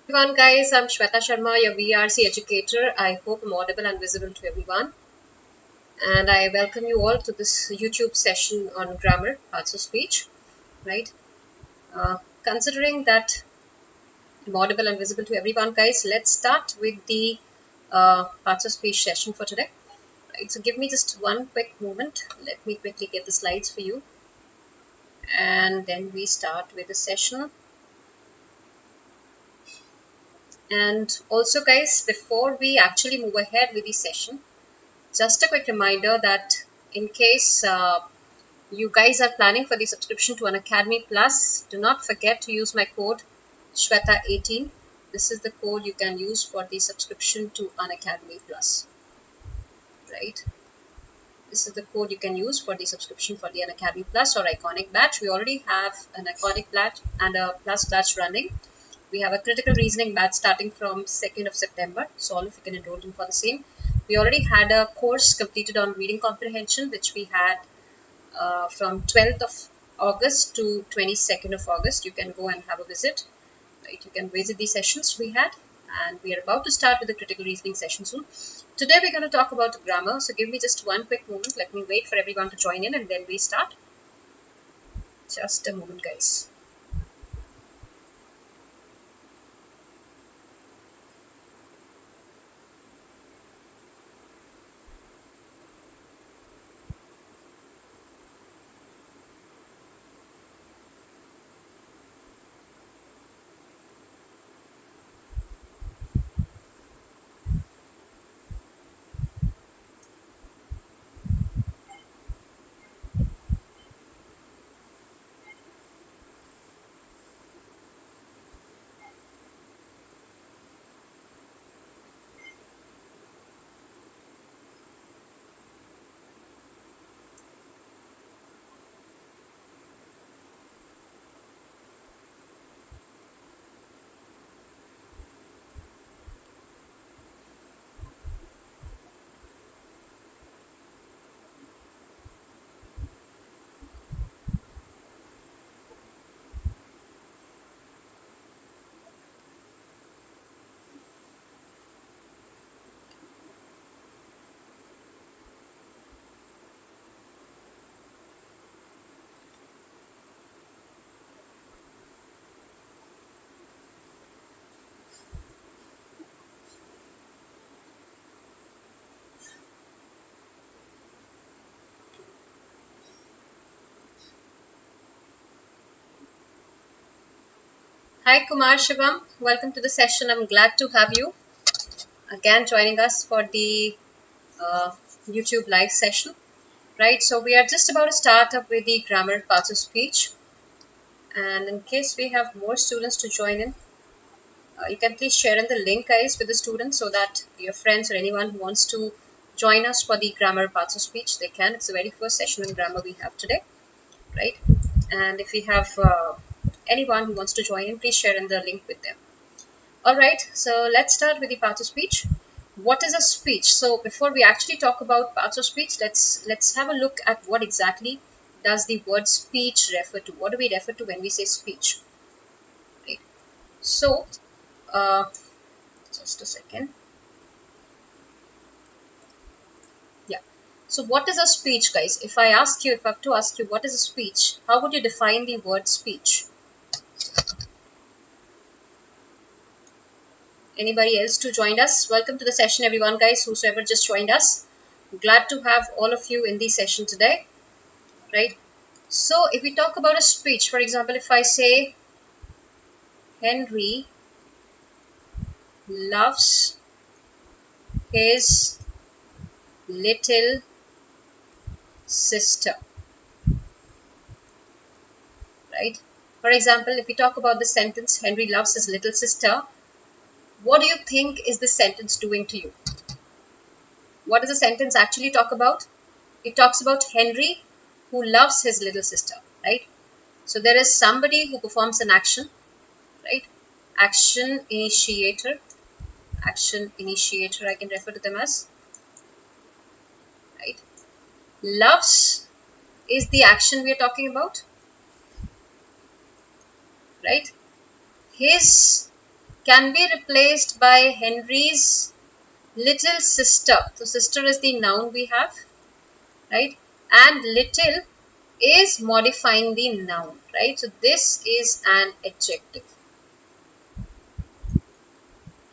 Everyone, guys, I'm Shweta Sharma, your VRC educator. I hope I'm audible and visible to everyone. And I welcome you all to this YouTube session on grammar, parts of speech, right? Considering that I'm audible and visible to everyone, guys, let's start with the parts of speech session for today. Right, so give me just one quick moment. Let me quickly get the slides for you. And then we start with the session. And also, guys, before we actually move ahead with the session, just a quick reminder that in case you guys are planning for the subscription to Unacademy Plus, do not forget to use my code Shweta18. This is the code you can use for the subscription to Unacademy Plus, right? This is the code you can use for the subscription for the Unacademy Plus or Iconic Batch. We already have an Iconic Batch and a Plus Batch running. We have a critical reasoning batch starting from 2nd of September, so all of you can enroll in for the same. We already had a course completed on reading comprehension, which we had from 12th of August to 22nd of August. You can go and have a visit. Right? You can visit these sessions we had, and we are about to start with the critical reasoning session soon. Today we're going to talk about grammar, so give me just one quick moment. Let me wait for everyone to join in and then we start. Just a moment, guys. Hi Kumar Shivam, welcome to the session. I'm glad to have you again joining us for the YouTube live session. Right, so we are just about to start up with the grammar parts of speech. And in case we have more students to join in, you can please share in the link, guys, with the students so that your friends or anyone who wants to join us for the grammar parts of speech, they can. It's the very first session on grammar we have today, right? And if we have anyone who wants to join in, please share in the link with them. All right, so let's start with the parts of speech. What is a speech? So before we actually talk about parts of speech, let's have a look at what exactly does the word speech refer to. What do we refer to when we say speech? Right. So uh, just a second. Yeah. So what is a speech, guys? If I have to ask you what is a speech, how would you define the word speech? Anybody else to join us? Welcome to the session, everyone, guys. Whosoever just joined us, glad to have all of you in the session today, right? So if we talk about a speech, for example, if I say Henry loves his little sister, right? For example, if we talk about the sentence Henry loves his little sister, what do you think is this sentence doing to you? What does the sentence actually talk about? It talks about Henry who loves his little sister, right? So there is somebody who performs an action, right? Action initiator, I can refer to them as, right? Loves is the action we are talking about, right? His can be replaced by Henry's little sister. So sister is the noun we have, right? And little is modifying the noun, right? So this is an adjective,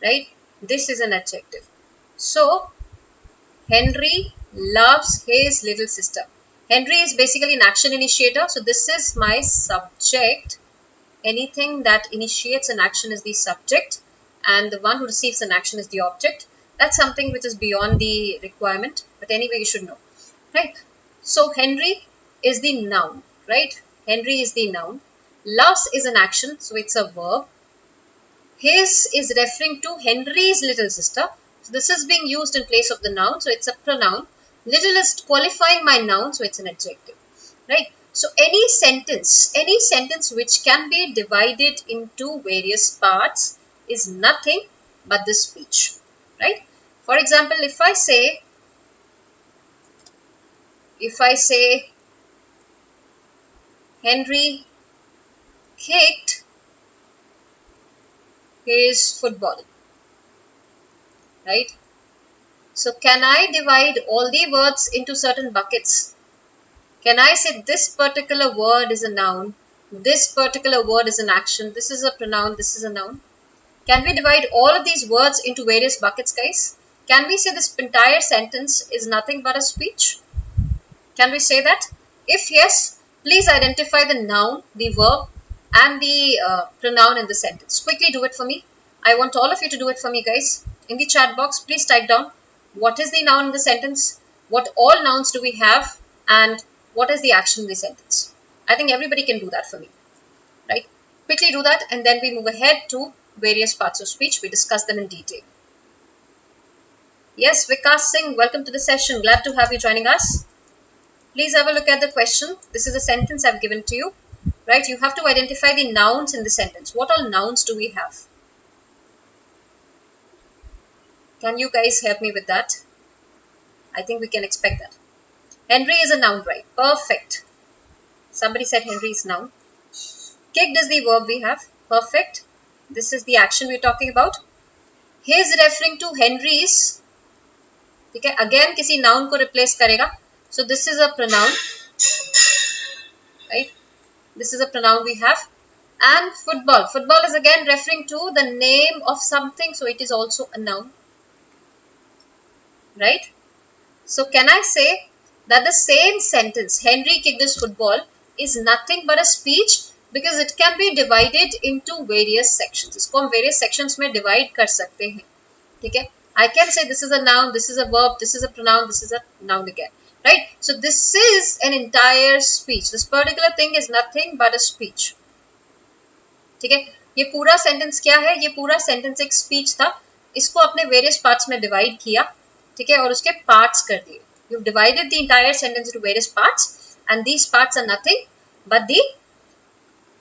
right? This is an adjective. So Henry loves his little sister. Henry is basically an action initiator. So this is my subject. Anything that initiates an action is the subject, and the one who receives an action is the object. That's something which is beyond the requirement, but anyway, you should know, right? So Henry is the noun, right? Henry is the noun. Loves is an action, so it's a verb. His is referring to Henry's little sister. So this is being used in place of the noun, so it's a pronoun. Little is qualifying my noun, so it's an adjective, right? So any sentence which can be divided into various parts is nothing but the speech, right? For example, if I say Henry kicked his football, right? So can I divide all the words into certain buckets? Can I say this particular word is a noun, this particular word is an action, this is a pronoun, this is a noun? Can we divide all of these words into various buckets, guys? Can we say this entire sentence is nothing but a speech? Can we say that? If yes, please identify the noun, the verb, and the pronoun in the sentence. Quickly do it for me. I want all of you to do it for me, guys. In the chat box, please type down what is the noun in the sentence, what all nouns do we have, and what is the action in the sentence. I think everybody can do that for me, right? Quickly do that, and then we move ahead to various parts of speech. We discuss them in detail. Yes, Vikas Singh, welcome to the session. Glad to have you joining us. Please have a look at the question. This is a sentence I've given to you, right? You have to identify the nouns in the sentence. What all nouns do we have? Can you guys help me with that? I think we can expect that. Henry is a noun, right? Perfect. Somebody said Henry is noun. Kicked is the verb we have. Perfect. This is the action we're talking about. His referring to Henry's. Okay, again किसी noun को replace करेगा. So this is a pronoun, right? This is a pronoun we have. And football. Football is again referring to the name of something, so it is also a noun, right? So can I say that the same sentence, Henry kicked his football, is nothing but a speech because it can be divided into various sections. इसको हम various sections में divide कर सकते हैं, ठीक है? I can say this is a noun, this is a verb, this is a pronoun, this is a noun again, right? So this is an entire speech. This particular thing is nothing but a speech, ठीक है? ये पूरा sentence क्या है? ये पूरा sentence एक speech था. इसको अपने various parts में divide किया, ठीक है? और उसके parts कर दिए. You've divided the entire sentence into various parts, and these parts are nothing but the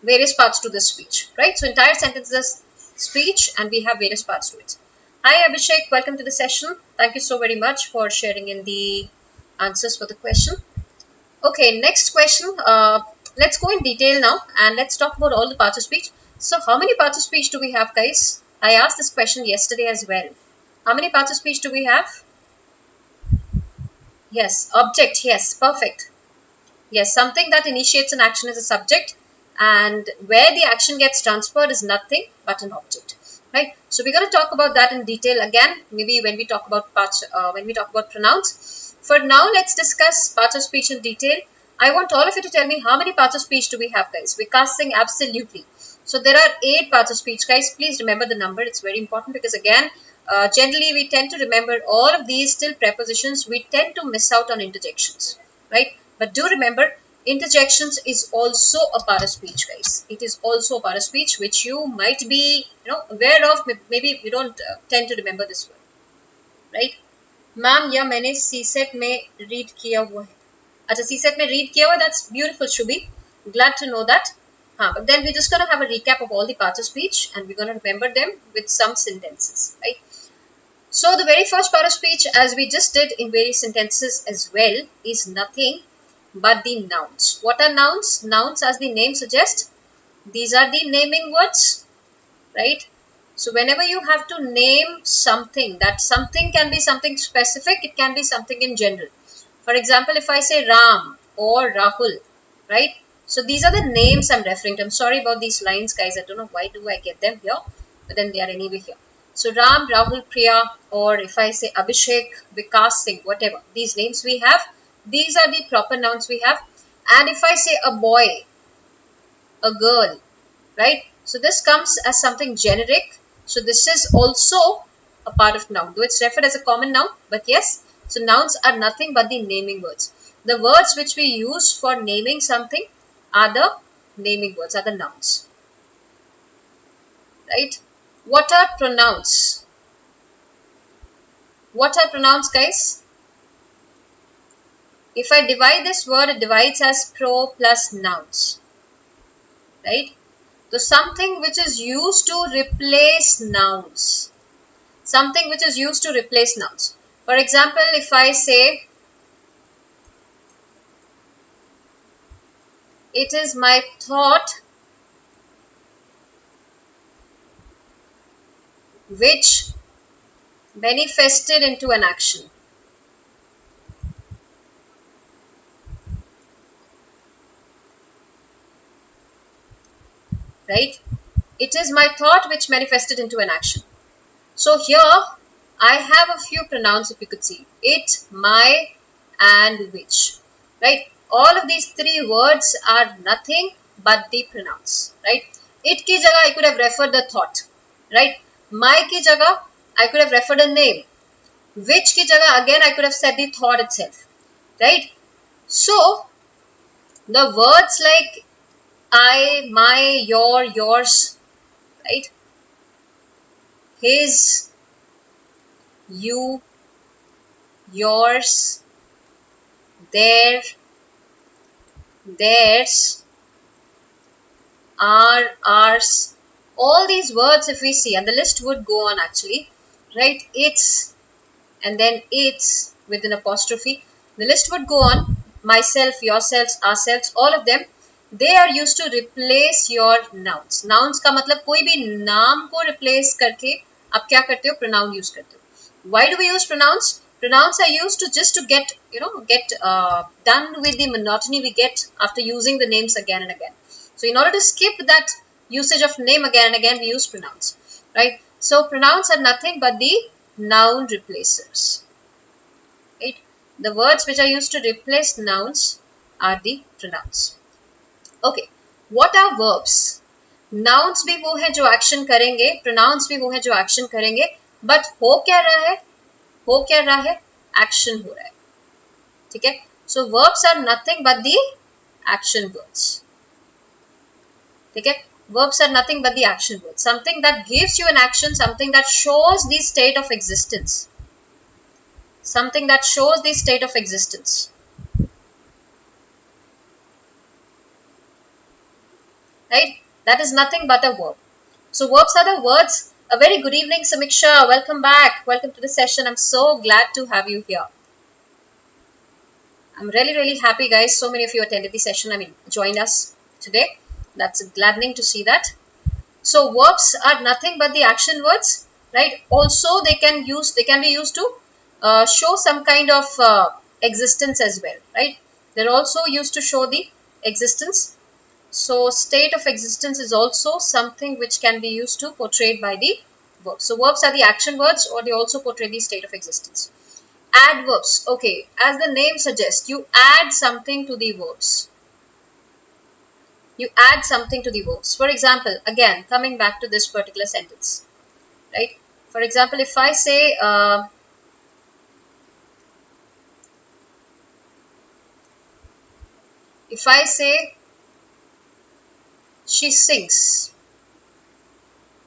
various parts to the speech, right? So entire sentence is speech, and we have various parts to it. Hi Abhishek, welcome to the session. Thank you so very much for sharing in the answers for the question. Okay, next question. Let's go in detail now, and let's talk about all the parts of speech. So how many parts of speech do we have, guys? I asked this question yesterday as well. How many parts of speech do we have? Yes, object. Yes, perfect. Yes, something that initiates an action is a subject, and where the action gets transferred is nothing but an object, right? So we're going to talk about that in detail again, maybe when we talk about parts, when we talk about pronouns. For now, let's discuss parts of speech in detail. I want all of you to tell me how many parts of speech do we have, guys? Vikas Singh, absolutely. So there are 8 parts of speech, guys. Please remember the number. It's very important because again, generally we tend to remember all of these till prepositions. We tend to miss out on interjections, right? But do remember, interjections is also a part of speech, guys. It is also a part of speech which you might be, aware of. Maybe we don't tend to remember this one, right? Ma'am, yeah, मैंने CSET में read किया हुआ है. अच्छा, CSET में read किया हुआ. That's beautiful, Shubhi. Glad to know that. But then we're just gonna have a recap of all the parts of speech, and we're gonna remember them with some sentences, right? So the very first part of speech, as we just did in various sentences as well, is nothing but the nouns. What are nouns? Nouns, as the name suggests, these are the naming words, right? So whenever you have to name something, that something can be something specific, it can be something in general. For example, if I say Ram or Rahul, right? So these are the names I'm referring to. I'm sorry about these lines, guys. I don't know why do I get them here, but then they are anyway here. So Ram, Rahul, Priya, or if I say Abhishek, Vikas Singh, whatever, these names we have, these are the proper nouns we have. And if I say a boy, a girl, right? So this comes as something generic. So this is also a part of noun, though it's referred as a common noun, but yes, so nouns are nothing but the naming words. The words which we use for naming something are the naming words, are the nouns, right? What are pronouns? What are pronouns, guys? If I divide this word, it divides as pro plus nouns, right? So something which is used to replace nouns. Something which is used to replace nouns. For example, if I say, it is my thought which manifested into an action. Right? It is my thought which manifested into an action. So here I have a few pronouns, if you could see. It, my, and which. Right? All of these three words are nothing but the pronouns. Right? It ki jagah I could have referred the thought. Right? My ki jagah I could have referred a name. Which ki jagah again I could have said the thought itself. Right? So the words like I, my, your, yours, right? His, you, yours, their, theirs, our, ours, all these words if we see, and the list would go on actually, right? It's, and then it's with an apostrophe. The list would go on. Myself, yourselves, ourselves, all of them, they are used to replace your nouns. Nouns का मतलब कोई भी नाम को replace करके आप क्या करते हो? Pronoun use करते हो. Why do we use pronouns? Pronouns are used to just to get done with the monotony we get after using the names again and again. So in order to skip that usage of name again and again, we use pronouns, right? So pronouns are nothing but the noun replacers, right? The words which are used to replace nouns are the pronouns. Okay, what are verbs? Nouns भी वो है जो action करेंगे, pronouns भी वो है जो action करेंगे, but हो क्या रहा है? हो क्या रहा है? Action हो रहा है, ठीक है? So verbs are nothing but the action words, ठीक है? Verbs are nothing but the action words. Something that gives you an action, something that shows the state of existence. Something that shows the state of existence. Right? That is nothing but a verb. So verbs are the words. A very good evening, Samiksha. Welcome back. Welcome to the session. I'm so glad to have you here. I'm really happy, guys. So many of you attended the session. Joined us today. That's gladdening to see that. So verbs are nothing but the action words, right? Also, they can be used to show some kind of existence as well, right? They're also used to show the existence. So state of existence is also something which can be used to portrayed by the verbs. So verbs are the action words, or they also portray the state of existence. Adverbs. Okay, as the name suggests, you add something to the verbs. You add something to the verbs. For example, again, coming back to this particular sentence, right? For example, if I say, she sings,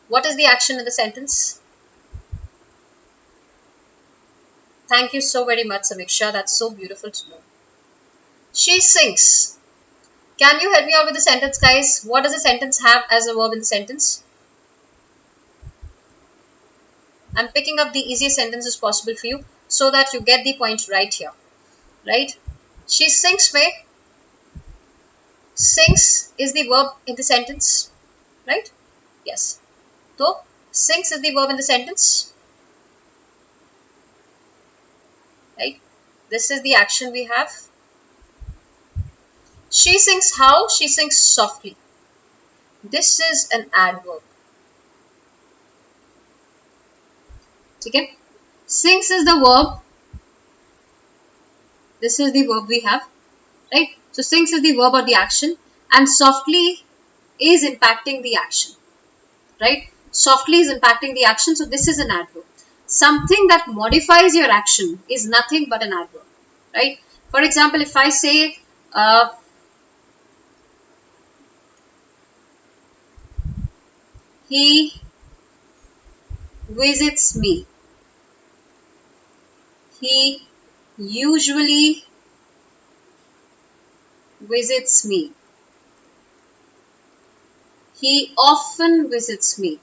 what is the action in the sentence? Thank you so very much, Samiksha. That's so beautiful to know. She sings. Can you help me out with the sentence, guys? What does the sentence have as a verb in the sentence? I'm picking up the easiest sentences possible for you so that you get the point right here, right? She sings में sings is the verb in the sentence, right? Yes. So Sings is the verb in the sentence, right? This is the action we have. She sings how? She sings softly. This is an adverb. Okay? Sings is the verb. This is the verb we have, right? So sings is the verb or the action, and softly is impacting the action, right? Softly is impacting the action, so this is an adverb. Something that modifies your action is nothing but an adverb, right? For example, if I say he visits me, he usually visits me, he often visits me,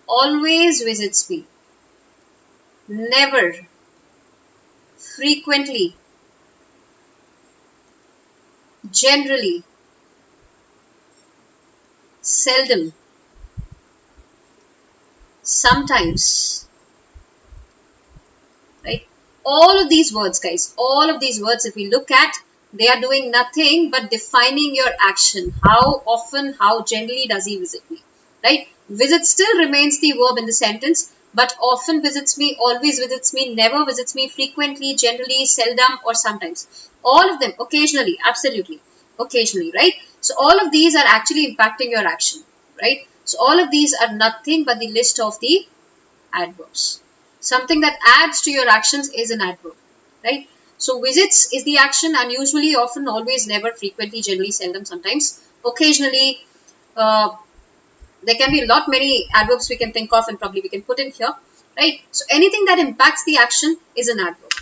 always visits me, never, frequently, generally, seldom, sometimes, right? All of these words, guys, all of these words, if we look at, they are doing nothing but defining your action. How often, how generally does he visit me, right? Visit still remains the verb in the sentence, but often visits me, always visits me, never visits me, frequently, generally, seldom, or sometimes. All of them, occasionally, absolutely, occasionally, right? So all of these are actually impacting your action, right? So all of these are nothing but the list of the adverbs. Something that adds to your actions is an adverb, right? So visits is the action, and usually, often, always, never, frequently, generally, seldom, sometimes, occasionally. There can be a lot many adverbs we can think of, and probably we can put in here, right? So anything that impacts the action is an adverb,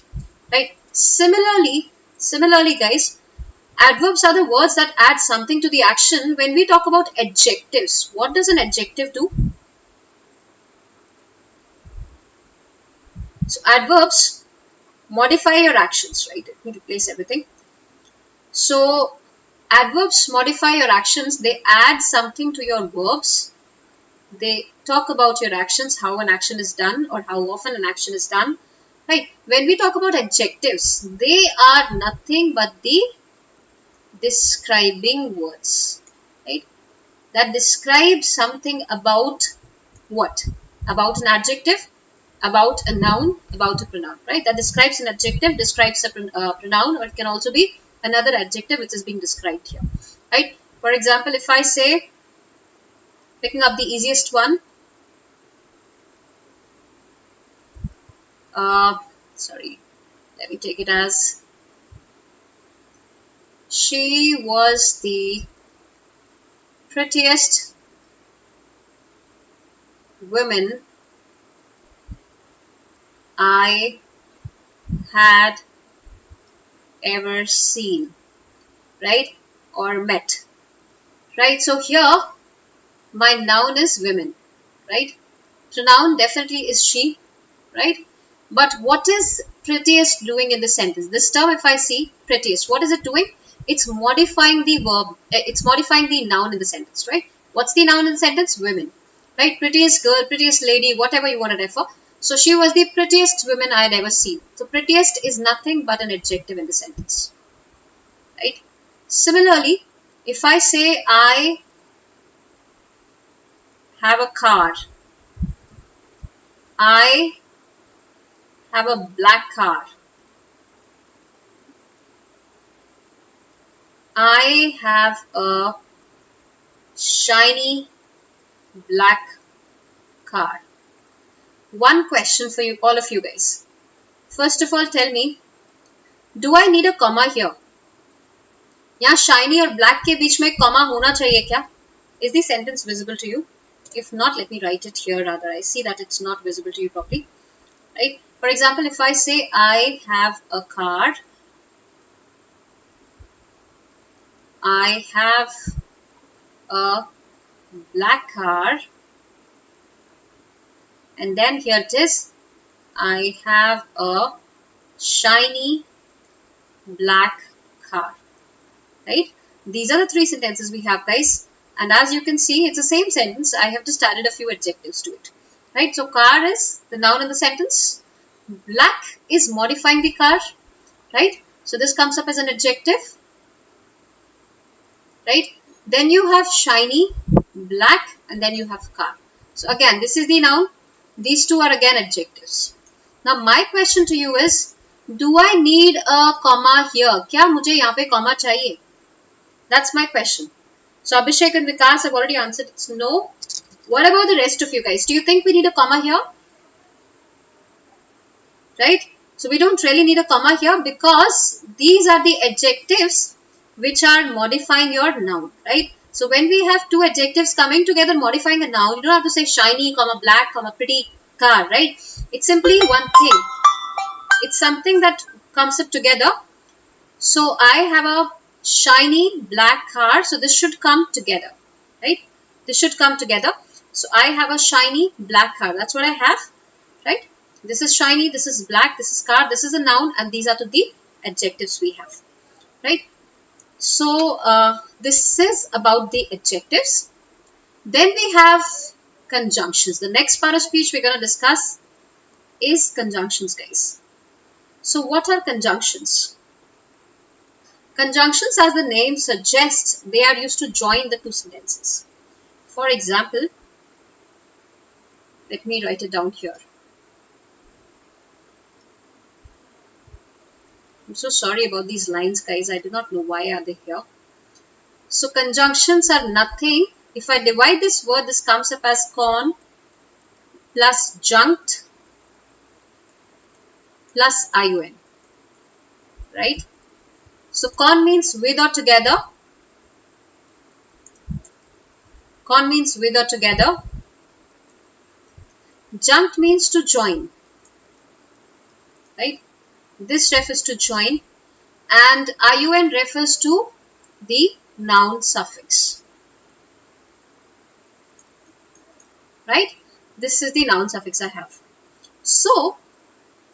right? Similarly, guys, adverbs are the words that add something to the action. When we talk about adjectives, what does an adjective do? So adverbs modify your actions, right? Let me replace everything. So adverbs modify your actions. They add something to your verbs. They talk about your actions, how an action is done or how often an action is done, right? When we talk about adjectives, they are nothing but the describing words, right? That describe something about what? About an adjective, about a noun, about a pronoun, right? That describes an adjective, describes a pronoun, or it can also be another adjective which is being described here, right? For example, if I say, picking up the easiest one, sorry, let me take it as, she was the prettiest woman I had ever seen, right? Or met, right? So here, my noun is women, right? Pronoun definitely is she, right? But what is prettiest doing in the sentence? This term, if I see prettiest, what is it doing? It's modifying the verb, it's modifying the noun in the sentence, right? What's the noun in the sentence? Women, right? Prettiest girl, prettiest lady, whatever you want to refer. So she was the prettiest woman I had ever seen. So prettiest is nothing but an adjective in the sentence, right? Similarly, if I say I have a car, I have a black car, I have a shiny black car. One question for you, all of you guys. First of all, tell me, do I need a comma here? यहाँ shiny और black के बीच में comma होना चाहिए क्या? Is the sentence visible to you? If not, let me write it here rather. I see that it's not visible to you properly, right? For example, if I say I have a car, I have a black car, and then here it is, I have a shiny black car, right? These are the three sentences we have, guys. And as you can see, it's the same sentence. I have just added a few adjectives to it. Right? So car is the noun in the sentence. Black is modifying the car. Right? So this comes up as an adjective. Right? Then you have shiny, black, and then you have car. So again, this is the noun. These two are again adjectives. Now my question to you is, do I need a comma here? क्या मुझे यहाँ पे comma चाहिए? That's my question. So Abhishek and Vikas have already answered. It's no. What about the rest of you guys? Do you think we need a comma here? Right? So we don't really need a comma here because these are the adjectives which are modifying your noun, right? So when we have two adjectives coming together modifying a noun, you don't have to say shiny, comma black, comma pretty car, right? It's simply one thing. It's something that comes up together. So I have a shiny black car, so this should come together, right? This should come together. So I have a shiny black car. That's what I have, right? This is shiny, this is black, this is car, this is a noun, and these are the adjectives we have, right? So this is about the adjectives. Then we have conjunctions. The next part of speech we're going to discuss is conjunctions, guys. So what are conjunctions? Conjunctions, as the name suggests, they are used to join the two sentences. For example, let me write it down here. I'm so sorry about these lines, guys. I do not know why are they here. So conjunctions are nothing. If I divide this word, this comes up as con plus junct plus iun, right? So con means with or together. Con means with or together. Junct means to join, right? This refers to join, and iun refers to the noun suffix, right? This is the noun suffix I have. So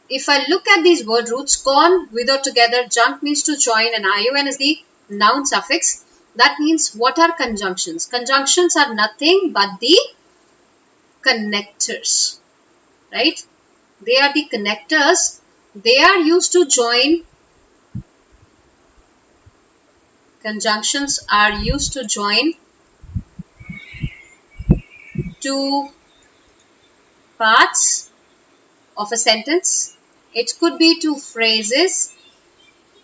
if I look at these word roots, con, with or together, junct means to join, and iun is the noun suffix. That means what are conjunctions? Conjunctions are nothing but the connectors, right? They are the connectors. They are used to join. Conjunctions are used to join two parts of a sentence. It could be two phrases.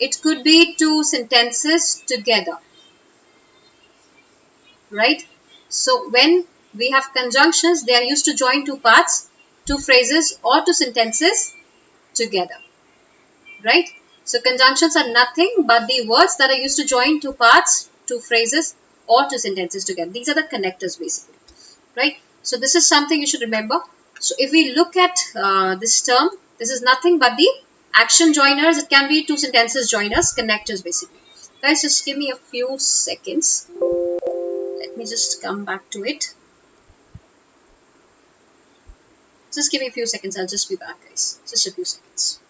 It could be two sentences together, right? So when we have conjunctions, they are used to join two parts, two phrases, or two sentences together, right? So conjunctions are nothing but the words that are used to join two parts, two phrases, or two sentences together. These are the connectors basically, right? So this is something you should remember. So if we look at this term, this is nothing but the action joiners. It can be two sentences joiners, connectors basically. Guys, just give me a few seconds. Let me just come back to it. Just give me a few seconds. I'll just be back, guys. Just a few seconds.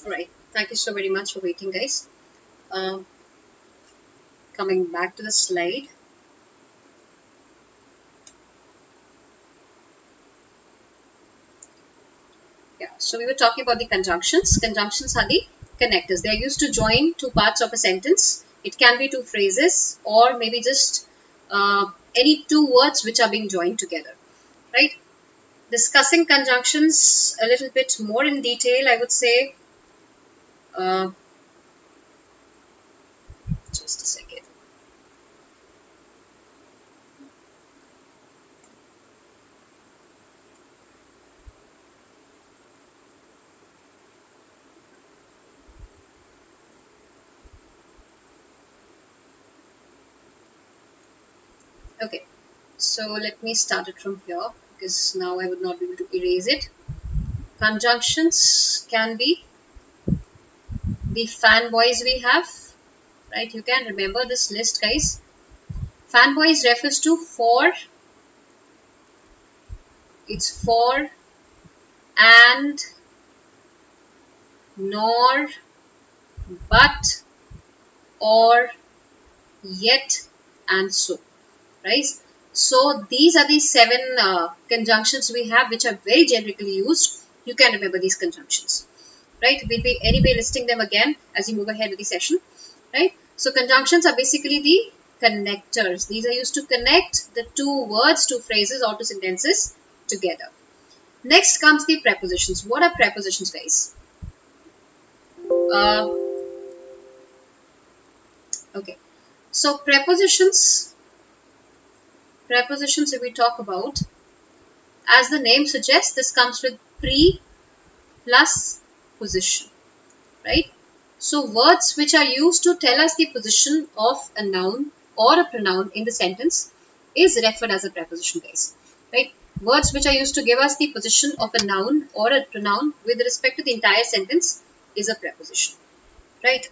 Alright, thank you so very much for waiting, guys. Coming back to the slide. Yeah, so we were talking about the conjunctions. Conjunctions are the connectors. They are used to join two parts of a sentence. It can be two phrases or maybe just any two words which are being joined together, right? Discussing conjunctions a little bit more in detail, I would say. Just a second. Okay, so let me start it from here because now I would not be able to erase it. Conjunctions can be the fanboys we have, right? You can remember this list, guys. Fanboys refers to for, it's for, and, nor, but, or, yet, and so, right? So these are the 7 conjunctions we have, which are very generically used. You can remember these conjunctions, right? We'll be anyway listing them again as we move ahead with the session, right? So conjunctions are basically the connectors. These are used to connect the 2 words, 2 phrases, or 2 sentences together. Next comes the prepositions. What are prepositions, guys? Uh, okay. So prepositions, if we talk about, as the name suggests, this comes with pre plus position, right? So words which are used to tell us the position of a noun or a pronoun in the sentence is referred as a preposition, guys, right? Words which are used to give us the position of a noun or a pronoun with respect to the entire sentence is a preposition, right?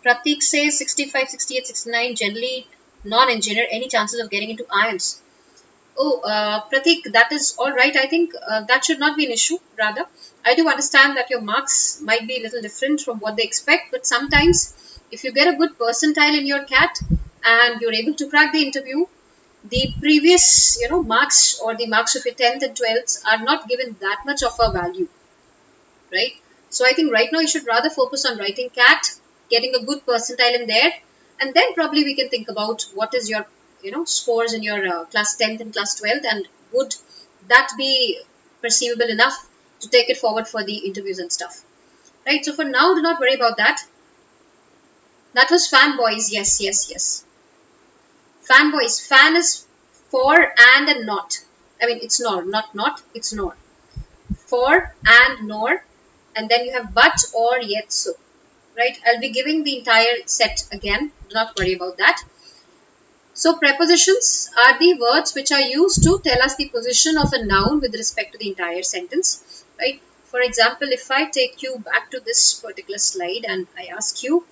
Pratik says 65, 68, 69, generally non-engineer, any chances of getting into IELTS? Oh, Pratik, that is all right. I think that should not be an issue. Rather, I do understand that your marks might be a little different from what they expect, but sometimes if you get a good percentile in your CAT and you're able to crack the interview, the previous, marks or the marks of your 10th and 12th are not given that much of a value, right? So I think right now you should rather focus on writing CAT, getting a good percentile in there, and then probably we can think about what is your, scores in your class 10th and class 12th, and would that be perceivable enough to take it forward for the interviews and stuff, right? So for now, do not worry about that. That was fanboys. Yes, yes, yes. Fanboys. Fan is for and not. I mean, it's nor, not, it's nor. For and nor, and then you have but, or, yet, so, right? I'll be giving the entire set again, do not worry about that. So prepositions are the words which are used to tell us the position of a noun with respect to the entire sentence, right? For example, if I take you back to this particular slide and I ask you,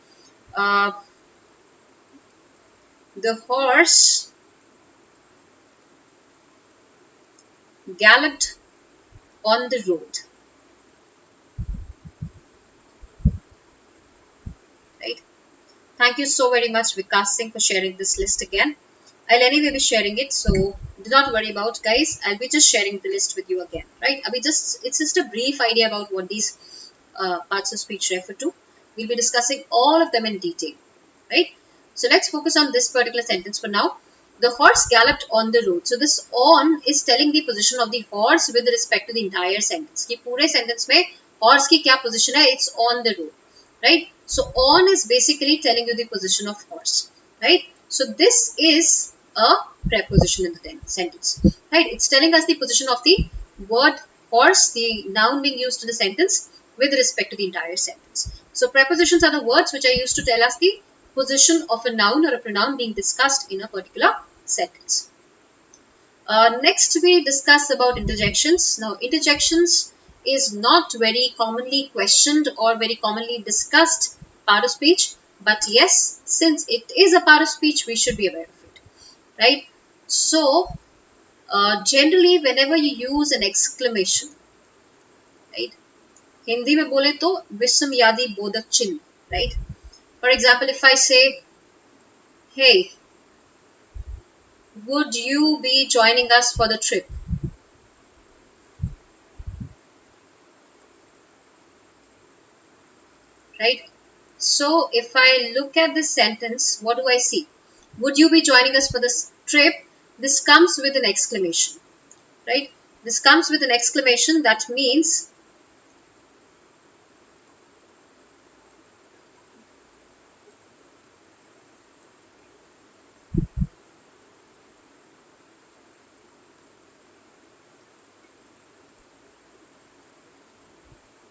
the horse galloped on the road, right? Thank you so very much, Vikas Singh, for sharing this list again. I'll anyway be sharing it, so do not worry about, guys. I'll be just sharing the list with you again, right? It's just a brief idea about what these parts of speech refer to. We'll be discussing all of them in detail, right? So let's focus on this particular sentence for now. The horse galloped on the road. So this on is telling the position of the horse with respect to the entire sentence. कि पूरे sentence में horse की क्या position है? It's on the road, right? So on is basically telling you the position of horse, right? So this is a preposition in the sentence, right? It's telling us the position of the word horse, the noun being used in the sentence with respect to the entire sentence. So prepositions are the words which are used to tell us the position of a noun or a pronoun being discussed in a particular sentence. Next, we discuss about interjections. Now, interjections is not very commonly questioned or very commonly discussed part of speech, but yes, since it is a part of speech, we should be aware of it, right? So, generally, whenever you use an exclamation, right? Hindi में बोले तो विस्मयादि बोधक चिन्ह, right? For example, if I say, hey, would you be joining us for the trip? Right? So if I look at this sentence, what do I see? Would you be joining us for this trip? This comes with an exclamation, right? This comes with an exclamation. That means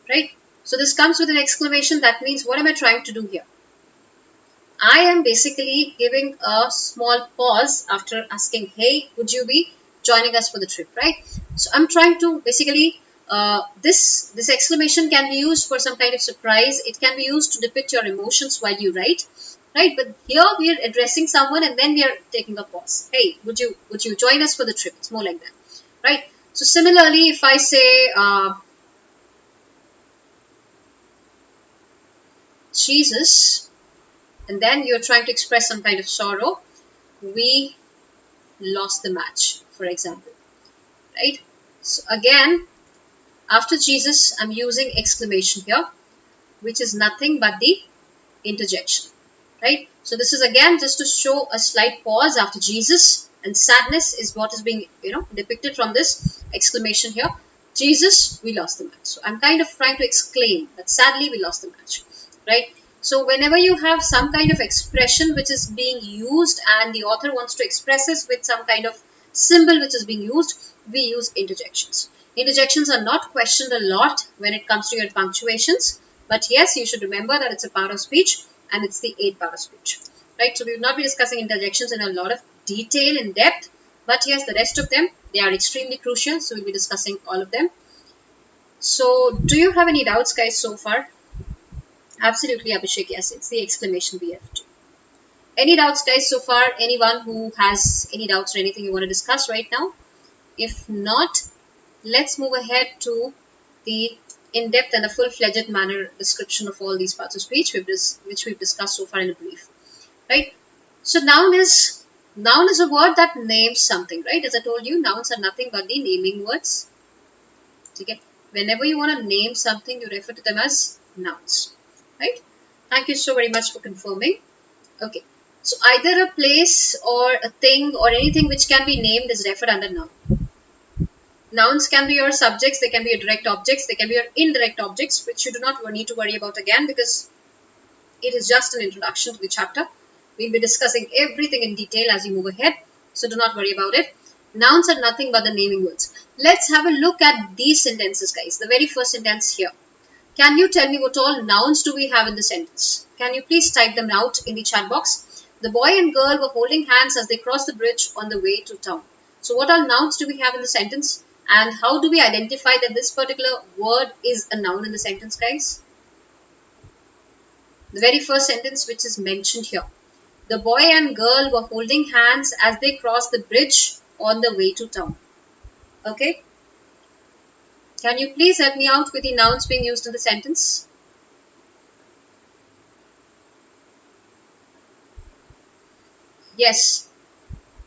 right? So this comes with an exclamation. That means what am I trying to do here? I am basically giving a small pause after asking, hey, would you be joining us for the trip, right? So I'm trying to basically, this exclamation can be used for some kind of surprise. It can be used to depict your emotions while you write, right? But here we are addressing someone and then we are taking a pause. Hey, would you join us for the trip? It's more like that, right? So similarly, if I say, Jesus, and then you're trying to express some kind of sorrow, we lost the match, for example, right? So again, after Jesus, I'm using exclamation here, which is nothing but the interjection, right? So this is again just to show a slight pause after Jesus, and sadness is what is being, depicted from this exclamation here. Jesus, we lost the match. So I'm kind of trying to exclaim that sadly we lost the match, right? So whenever you have some kind of expression which is being used and the author wants to express this with some kind of symbol which is being used, we use interjections. Interjections are not questioned a lot when it comes to your punctuations, but yes, you should remember that it's a part of speech and it's the 8th part of speech, right? So we will not be discussing interjections in a lot of detail in depth, but yes, the rest of them, they are extremely crucial, so we'll be discussing all of them. So do you have any doubts, guys, so far? Absolutely, Abhishek, yes, it's the exclamation we have to. Any doubts, guys, so far? Anyone who has any doubts or anything you want to discuss right now? If not, let's move ahead to the in-depth and a full-fledged manner description of all these parts of speech which we've discussed so far in a brief, right? So noun is a word that names something, right? As I told you, nouns are nothing but the naming words. Okay? Whenever you want to name something, you refer to them as nouns, right? Thank you so very much for confirming. Okay. So either a place or a thing or anything which can be named is referred under noun. Nouns can be your subjects, they can be your direct objects, they can be your indirect objects, which you do not need to worry about again because it is just an introduction to the chapter. We'll be discussing everything in detail as we move ahead, so do not worry about it. Nouns are nothing but the naming words. Let's have a look at these sentences, guys. The very first sentence here. Can you tell me what all nouns do we have in the sentence? Can you please type them out in the chat box? The boy and girl were holding hands as they crossed the bridge on the way to town. So what all nouns do we have in the sentence? And how do we identify that this particular word is a noun in the sentence, guys? The very first sentence which is mentioned here. The boy and girl were holding hands as they crossed the bridge on the way to town. Okay? Can you please help me out with the nouns being used in the sentence? Yes.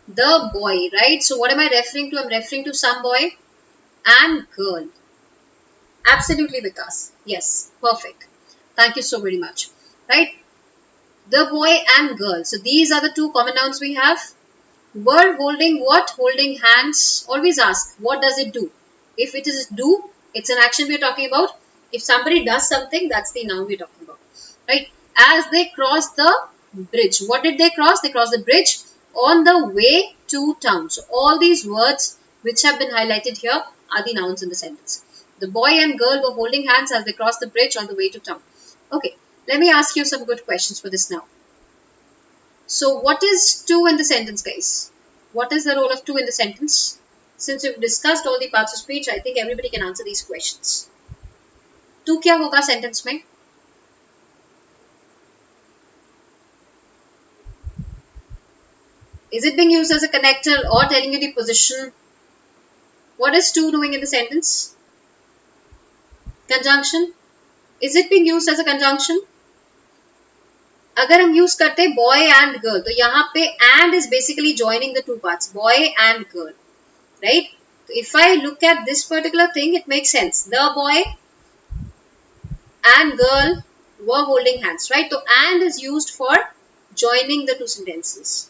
The boy, right? So what am I referring to? I'm referring to some boy and girl. Absolutely, Vikas. Yes, perfect. Thank you so very much. Right? The boy and girl. So these are the two common nouns we have. Were holding what? Holding hands. Always ask, what does it do? If it is do, it's an action we're talking about. If somebody does something, that's the noun we're talking about. Right? As they crossed the bridge. What did they cross? They crossed the bridge on the way to town. So all these words which have been highlighted here are the nouns in the sentence. The boy and girl were holding hands as they crossed the bridge on the way to town. Okay, let me ask you some good questions for this now. So what is to in the sentence, guys? What is the role of to in the sentence? Since we've discussed all the parts of speech, I think everybody can answer these questions. To क्या होगा sentence में? Is it being used as a connector or telling you the position? What is to doing in the sentence? Conjunction. Is it being used as a conjunction? अगर हम use करते हैं boy and girl, तो यहाँ पे and is basically joining the two parts, boy and girl, right? If I look at this particular thing, it makes sense. The boy and girl were holding hands, right? So and is used for joining the two sentences.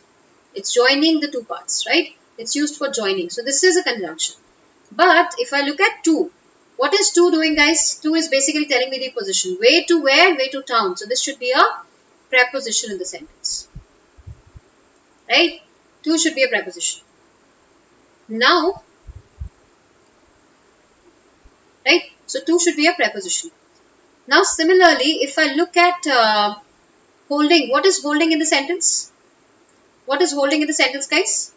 It's joining the two parts, right? It's used for joining. So this is a conjunction. But if I look at to, what is to doing, guys? To is basically telling me the position. Way to where? Way to town. So this should be a preposition in the sentence, right? To should be a preposition. Now, right? So to should be a preposition. Now, similarly, if I look at Holding. What is holding in the sentence? What is holding in the sentence, guys?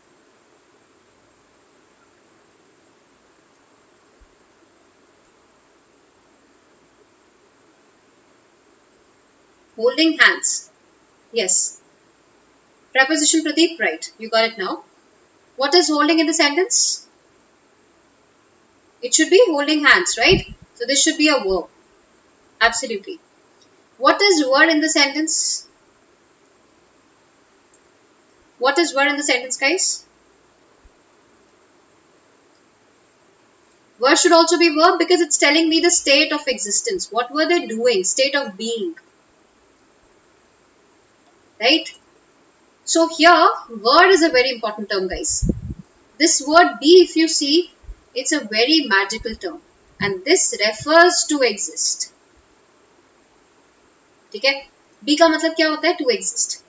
Holding hands. Yes. Preposition Pradeep, right. You got it now. What is holding in the sentence? It should be holding hands, right? So this should be a verb. Absolutely. What is were in the sentence? What is were in the sentence, guys? Were should also be verb because it's telling me the state of existence. What were they doing? State of being. Right? So here, word is a very important term, guys. This word be, if you see, it's a very magical term. And this refers to exist. ठीक है? Be का मतलब क्या होता है? To exist.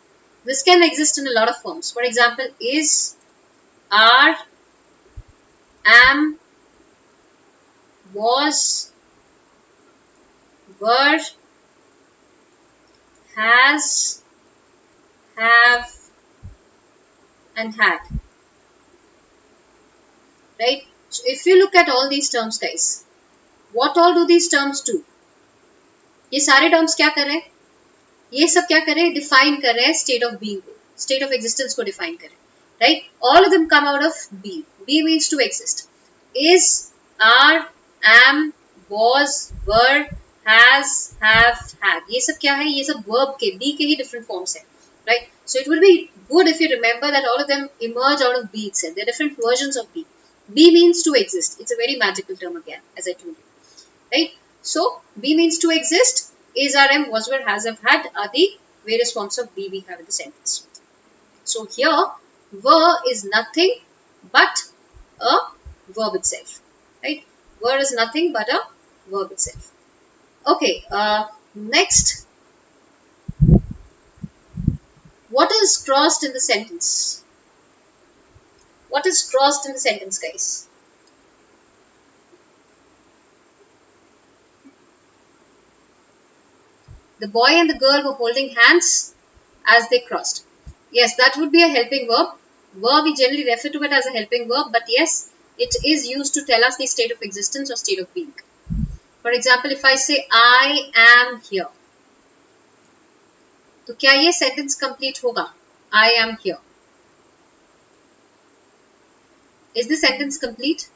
This can exist in a lot of forms. For example, is, are, am, was, were, has, have, and had. Right? So if you look at all these terms, guys, what all do these terms do? ये सारे terms क्या कर रहे हैं? ये सब क्या कर रहे हैं? Define कर रहे हैं state of being को, state of existence को define कर रहे हैं. Right? All of them come out of be. Be means to exist. Is, are, am, was, were, has, have, had. ये सब क्या है? ये सब verb के, be के ही different forms है. Right? So it will be good if you remember that all of them emerge out of be itself. They're different versions of be. Be means to exist. It's a very magical term again, as I told you. Right? So, be means to exist. Is, are, am, was, were, has, have, had are the various forms of be we have in the sentence. So, here, were is nothing but a verb itself. Right? Were is nothing but a verb itself. Okay, next. What is crossed in the sentence? What is crossed in the sentence, guys? The boy and the girl were holding hands as they crossed. Yes, that would be a helping verb. Verb, we generally refer to it as a helping verb, but yes, it is used to tell us the state of existence or state of being. For example, if I say, I am here, तो क्या ये sentence complete होगा? I am here. Is the sentence complete?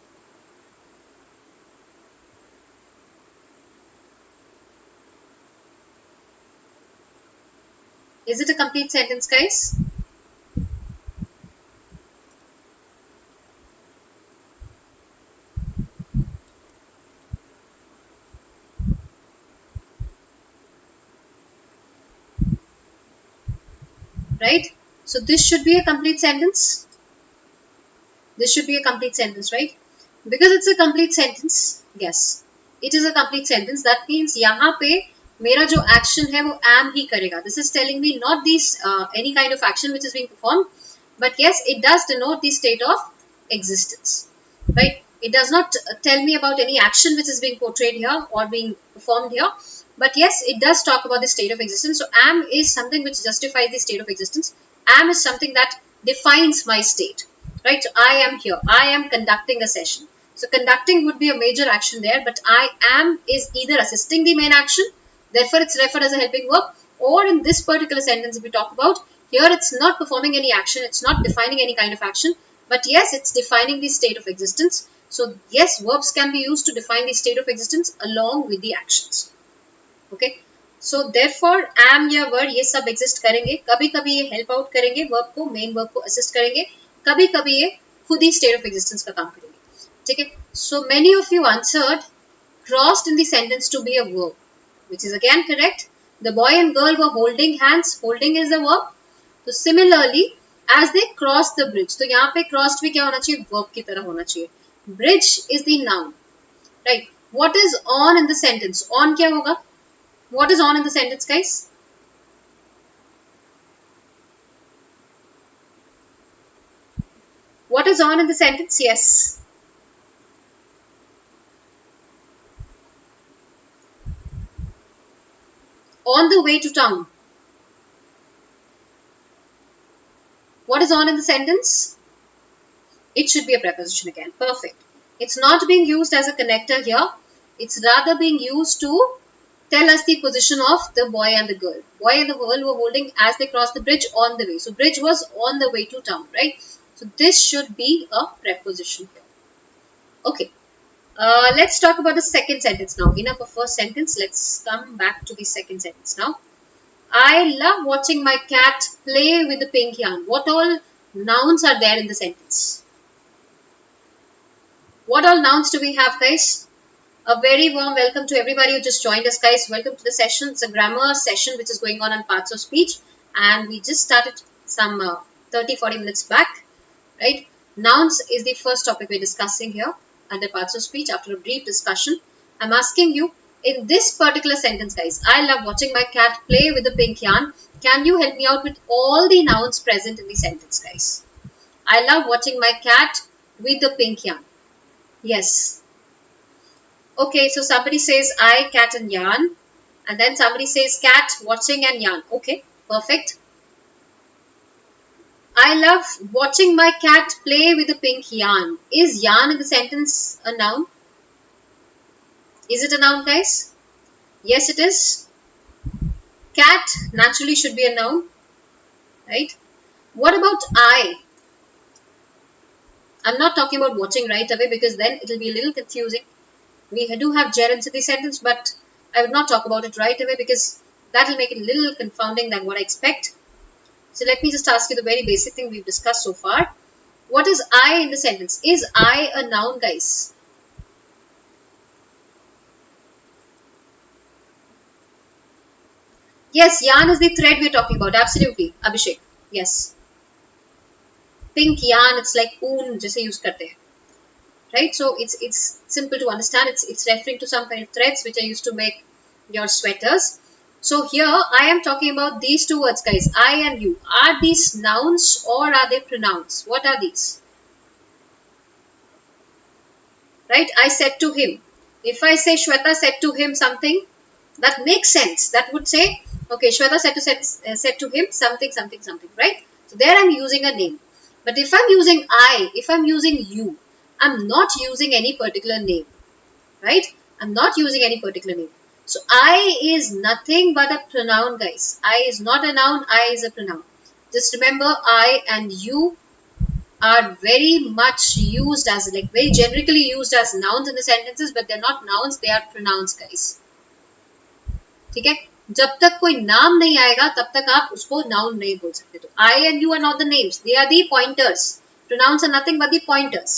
Is it a complete sentence, guys? Right? So this should be a complete sentence. This should be a complete sentence, right? Because it's a complete sentence, yes. It is a complete sentence. That means यहाँ पे मेरा जो action है वो am ही करेगा. This is telling me not these any kind of action which is being performed, but yes, it does denote the state of existence, right? It does not tell me about any action which is being portrayed here or being performed here, but yes, it does talk about the state of existence. So am is something which justifies the state of existence. Am is something that defines my state. Right, so I am here. I am conducting a session. So conducting would be a major action there, but I am is either assisting the main action, therefore it's referred as a helping verb, or in this particular sentence if we talk about, here it's not performing any action, it's not defining any kind of action, but yes, it's defining the state of existence. So yes, verbs can be used to define the state of existence along with the actions. Okay. So therefore am या were ये सब exist करेंगे, कभी कभी ये help out करेंगे verb को, main verb को assist करेंगे, कभी कभी ये खुद ही state of existence का काम करेंगे. ठीक है? So many of you answered crossed in the sentence to be a verb, which is again correct. The boy and girl were holding hands. Holding is the verb. So similarly, as they crossed the bridge, तो यहाँ पे crossed भी क्या होना चाहिए? Verb की तरह होना चाहिए. Bridge is the noun, right? What is on in the sentence? On क्या होगा? What is on in the sentence, guys? What is on in the sentence? Yes. On the way to town. is on in the sentence? It should be a preposition again. Perfect. It's not being used as a connector here. It's rather being used to tell us the position of the boy and the girl. Boy and the girl were holding as they crossed the bridge on the way. So bridge was on the way to town, right? So this should be a preposition here. Okay. Let's talk about the second sentence now. Enough of first sentence. Let's come back to the second sentence now. I love watching my cat play with the pink yarn. What all nouns are there in the sentence? What all nouns do we have, guys? A very warm welcome to everybody who just joined us, guys. Welcome to the session. It's a grammar session which is going on parts of speech. And we just started some 30-40 minutes back, right? Nouns is the first topic we're discussing here under parts of speech. After a brief discussion, I'm asking you, in this particular sentence, guys, I love watching my cat play with the pink yarn. Can you help me out with all the nouns present in the sentence, guys? I love watching my cat with the pink yarn. Yes. Okay, so somebody says I, cat and yarn. And then somebody says cat, watching and yarn. Okay, perfect. I love watching my cat play with the pink yarn. Is yarn in the sentence a noun? Is it a noun, guys? Yes, it is. Cat naturally should be a noun, right? What about I? I'm not talking about watching right away because then it will be a little confusing. We do have gerunds in the sentence, but I would not talk about it right away because that will make it a little confounding than what I expect. So let me just ask you the very basic thing we've discussed so far. What is I in the sentence? Is I a noun, guys? Yes, yarn is the thread we're talking about. Absolutely, Abhishek. Yes. Pink yarn, it's like oon, जैसे use करते हैं. Right? So it's simple to understand. It's referring to some kind of threads which are used to make your sweaters. So here I am talking about these two words, guys. I and you. Are these nouns or are they pronouns? What are these? Right? I said to him. If I say Shweta said to him something, that makes sense. That would say, okay, Shweta said to him something, something, something, right? So there I'm using a name. But if I'm using I, if I'm using you, I'm not using any particular name, right? I'm not using any particular name. So I is nothing but a pronoun, guys. I is not a noun, I is a pronoun. Just remember, I and you are very much used as, like very generically used as nouns in the sentences, but they're not nouns, they are pronouns, guys. ठीक है? जब तक कोई नाम नहीं आएगा तब तक आप उसको नाउन नहीं बोल सकते. तो I and you are not the names, they are the pointers. Pronouns are nothing but the pointers.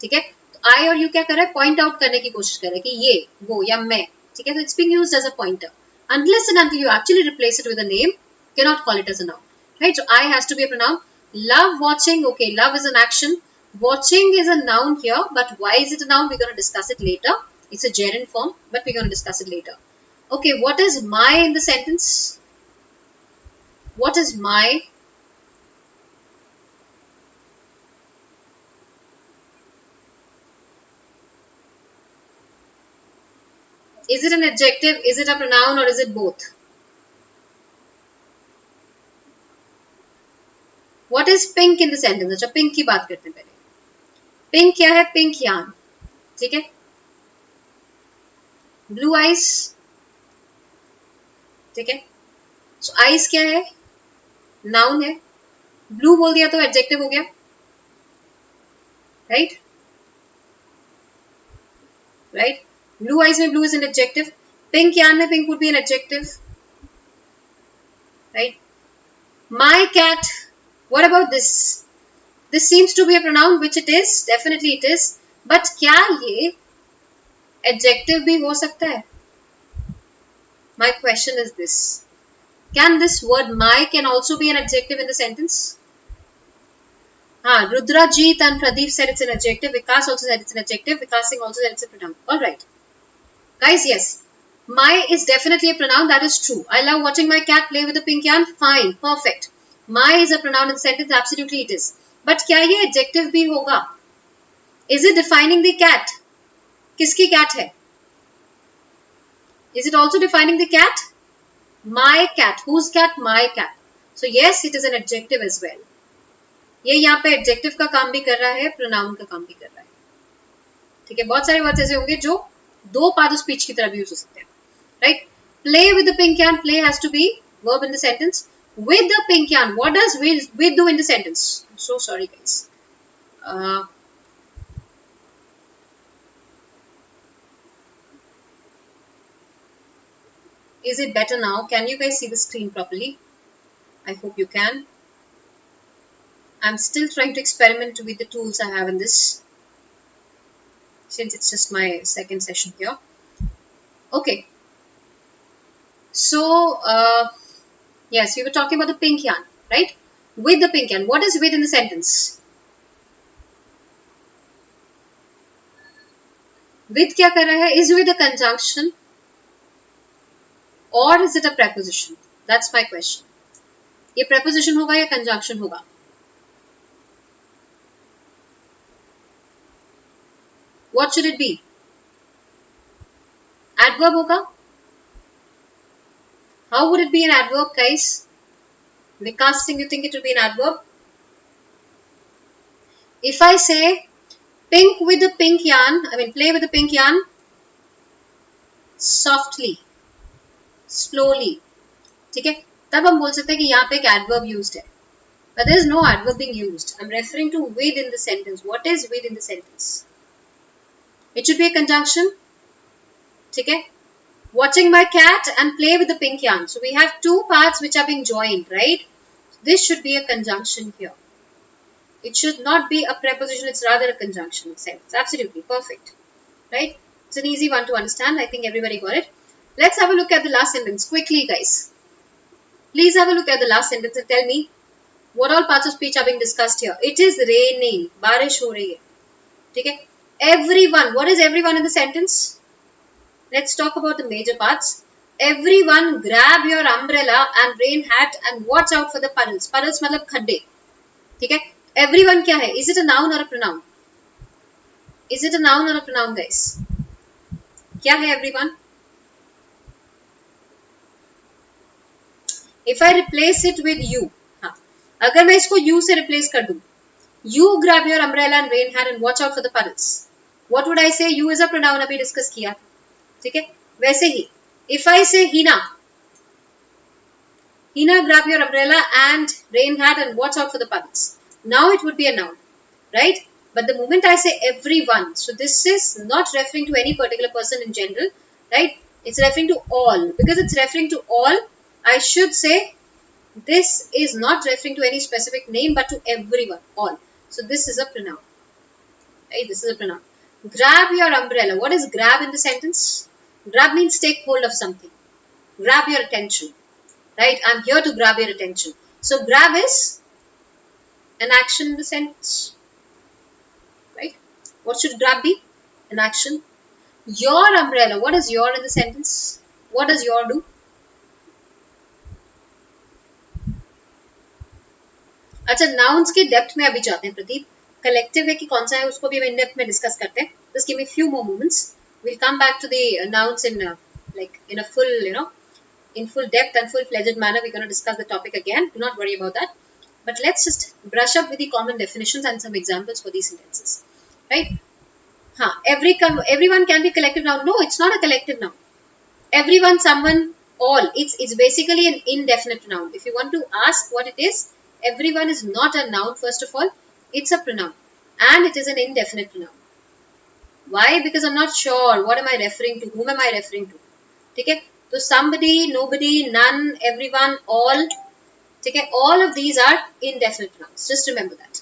ठीक है? तो I और you क्या कर रहा है? Point out करने की कोशिश कर रहा है कि ये, वो या मैं. ठीक है? तो it's being used as a pointer. Unless and until you actually replace it with a name, you cannot call it as a noun. Right? So I has to be a pronoun. Love watching. Okay, love is an action. Watching is a noun here, but why is it a noun? We're going to discuss it later. It's a gerund form, but we're going to discuss it later. Okay, what is my in the sentence? What is my? Is it an adjective? Is it a pronoun or is it both? What is pink in the sentence? अच्छा pink की बात करते हैं पहले. Pink क्या है? Pink yarn. ठीक है? Blue eyes. ठीक है? So eyes क्या है? Noun है. Blue बोल दिया तो adjective हो गया. Right? Right? Blue eyes में blue is an adjective. Pink yarn में pink would be an adjective. Right? My cat. What about this? This seems to be a pronoun, which it is. Definitely it is. But क्या ये adjective भी हो सकता है? My question is this. Can this word my can also be an adjective in the sentence? Rudrajit and Pradeep said it's an adjective. Vikas also said it's an adjective. Vikas Singh also said it's a pronoun. Alright. Guys, yes. My is definitely a pronoun. That is true. I love watching my cat play with a pink yarn. Fine. Perfect. My is a pronoun in the sentence. Absolutely it is. But क्या ये adjective भी होगा? Is it defining the cat? किसकी cat है? Is it also defining the cat? My cat. Whose cat? My cat. So yes, it is an adjective as well. ये यहाँ पे adjective का काम भी कर रहा है, प्रोनाउन का काम भी कर रहा है, ठीक है। बहुत सारे वर्ड्स ऐसे होंगे जो दो पार्ट ऑफ स्पीच की तरह भी यूज हो सकते हैं, right. Play with the pink yarn, play has to be verb in the sentence. With the pink yarn, what does with do in the sentence? I'm so sorry, guys. Is it better now? Can you guys see the screen properly? I hope you can. I'm still trying to experiment with the tools I have in this, since it's just my second session here. Okay. So, yes, we were talking about the pink yarn, right? With the pink yarn. What is with in the sentence? With क्या कर रहा है? Is with a conjunction or is it a preposition? That's my question. ये preposition होगा या conjunction होगा? What should it be? Adverb होगा? How would it be an adverb, guys? Vikas Singh, you think it will be an adverb? If I say pink with the pink yarn, I mean play with the pink yarn softly, slowly, ठीक है, तब हम बोल सकते हैं कि यहाँ पे एक adverb used है. But there is no adverb being used. I'm referring to with in the sentence. What is with in the sentence? It should be a conjunction, ठीक है. Watching my cat and play with the pink yarn. So we have two parts which are being joined, right? This should be a conjunction here. It should not be a preposition, it's rather a conjunction sentence. Absolutely perfect, right? It's an easy one to understand. I think everybody got it. Let's have a look at the last sentence quickly, guys. Please have a look at the last sentence and tell me what all parts of speech are being discussed here. It is raining. बारिश हो रही है, ठीक है. Everyone. What is everyone in the sentence? Let's talk about the major parts. Everyone grab your umbrella and rain hat and watch out for the puddles. Puddles मतलब खड्डे, ठीक है. Everyone क्या है? Is it a noun or a pronoun? Is it a noun or a pronoun, guys? क्या है everyone? If I replace it with you, हाँ, अगर मैं इसको you से replace कर दूँ, you grab your umbrella and rain hat and watch out for the puddles. What would I say? You is a pronoun, अभी discuss किया, ठीक है. वैसे ही if I say Hina, Hina grab your umbrella and rain hat and watch out for the puddles. Now it would be a noun, right? But the moment I say everyone, so this is not referring to any particular person in general, right? It's referring to all. Because it's referring to all, I should say this is not referring to any specific name but to everyone, all. So this is a pronoun, right? This is a pronoun. Grab your umbrella. What is grab in the sentence? Grab means take hold of something. Grab your attention, right? I'm here to grab your attention. So grab is an action in the sentence, right? What should grab be? An action. Your umbrella. What is your in the sentence? What does your do? अच्छा, nouns के depth में अभी जाते हैं Pradeep. Collective है कि कौन सा है उसको भी हम इन डेप्थ में डिस्कस करते हैं. Just give me few more moments. We'll come back to the nouns in like in a full, in full depth and full-fledged manner. We're going to discuss the topic again. Do not worry about that. But let's just brush up with the common definitions and some examples for these sentences, right? Everyone can be collective noun. No, it's not a collective noun. Everyone, someone, all. It's basically an indefinite noun. If you want to ask what it is, everyone is not a noun. First of all, it's a pronoun, and it is an indefinite pronoun. Why? Because I'm not sure what am I referring to, whom am I referring to, ठीक है. तो somebody, nobody, none, everyone, all, ठीक है. All of these are indefinite pronouns. Just remember that,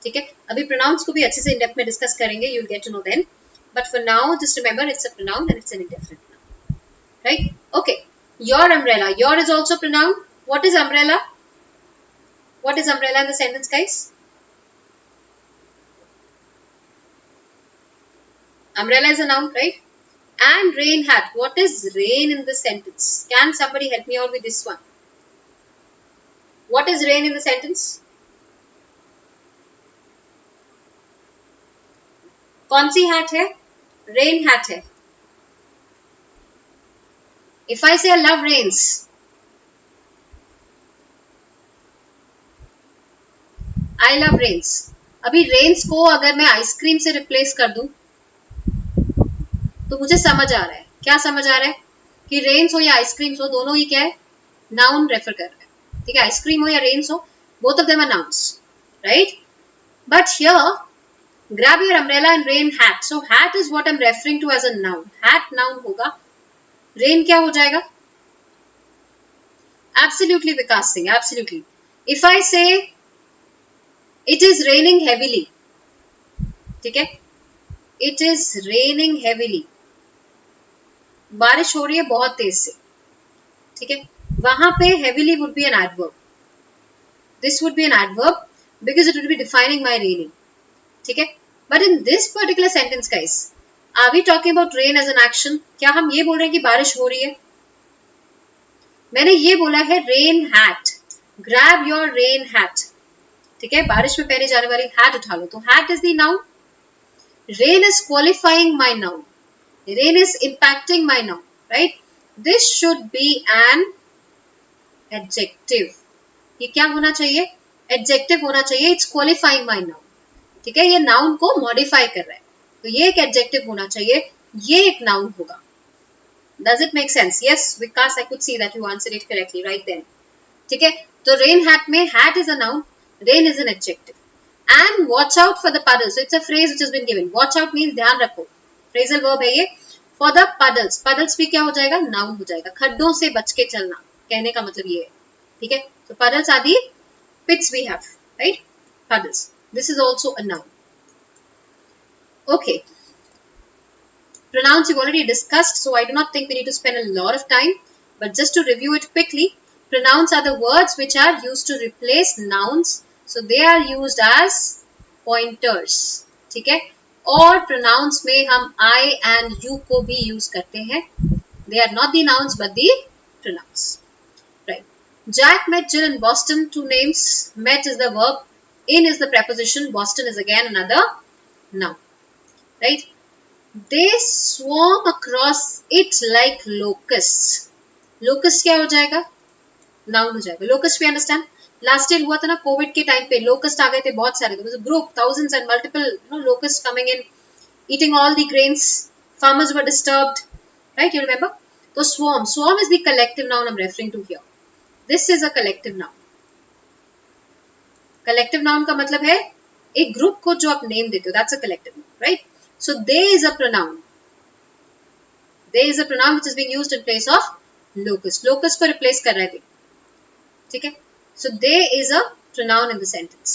ठीक है. अभी pronouns को भी अच्छे से in depth में discuss करेंगे. You'll get to know then. But for now, just remember it's a pronoun and it's an indefinite pronoun, right? Okay. Your umbrella. Your is also pronoun. What is umbrella? What is umbrella in the sentence, guys? Umbrella is a noun, right? And rain hat. What is rain in the sentence? Can somebody help me out with this one? What is rain in the sentence? कौन सी hat है? Rain hat है. If I say I love rains, I love rains. अभी rains को अगर मैं ice cream से replace कर दूं तो मुझे समझ आ रहा है, क्या समझ आ रहा है कि रेन्स हो या आइसक्रीम हो, दोनों ही क्या है, नाउन रेफर कर रहे हैं। ठीक है, आइसक्रीम हो या रेन्स हो, both of them are nouns, right? But here grab your umbrella and rain hat. So hat is what I'm referring to as a noun. Hat noun होगा, rain क्या हो जाएगा? Absolutely Vikas Singh, absolutely. If I say it is raining heavily, ठीक है, it is raining heavily, बारिश हो रही है बहुत तेज से, ठीक है, वहां पे heavily would be an adverb. This would be an adverb because it would be defining my raining. ठीक है, but in this particular sentence guys, are we talking about rain as an action? क्या हम ये बोल रहे हैं कि बारिश हो रही है? मैंने ये बोला है rain hat, grab your rain hat. ठीक है, बारिश में पहने जाने वाली hat उठा लो, तो hat is the noun. Rain is qualifying my noun. Rain is impacting my noun, right? This should be an adjective. ये क्या होना चाहिए? Adjective होना चाहिए. It's qualifying my noun. ठीक है, ये नाउन को मॉडिफाई कर रहा है, तो ये एक एडजेक्टिव होना चाहिए, ये एक नाउन होगा. Does it make sense? Yes Vikas, I could see that you answered it correctly right then. ठीक है, तो रेन हैट में hat is a noun, rain is an adjective. And watch out for the puddles, it's a phrase which has been given. Watch out means ध्यान रखो, phrasal verb है ये. For the puddles, puddles भी क्या हो जाएगा? Noun हो जाएगा. खड्डों से बच के चलना, कहने का मतलब ये है. ठीक है, तो puddles are the pits we have, right? Puddles. This is also a noun. Okay. Pronouns we've already discussed, so I do not think we need to spend a lot of time. But just to review it quickly, pronouns are the words which are used to replace nouns. So they are used as pointers. ठीक है? और pronouns में हम I and you को भी use करते हैं. They are not the nouns but the pronouns. Right. Jack met Jill in Boston. Two names. Met is the verb. In is the preposition. Boston is again another noun, right? They swarm across it like locusts. Locust क्या हो जाएगा? Noun हो जाएगा. Locust we understand. Last year हुआ था ना Covid के time पे, locust आ गए थे बहुत सारे. There was a group, thousands and multiple, locusts coming in, eating all the grains. Farmers were disturbed, right? You remember? So swarm is the collective noun I'm referring to here. This is a collective noun. Collective noun का मतलब है एक group को जो आप name देते हो, that's a collective noun, right? So they is a pronoun. They is a pronoun which is being used in place of locusts. Locusts को रिप्लेस कर रहे थे. ठीक है, so they is a pronoun in the sentence,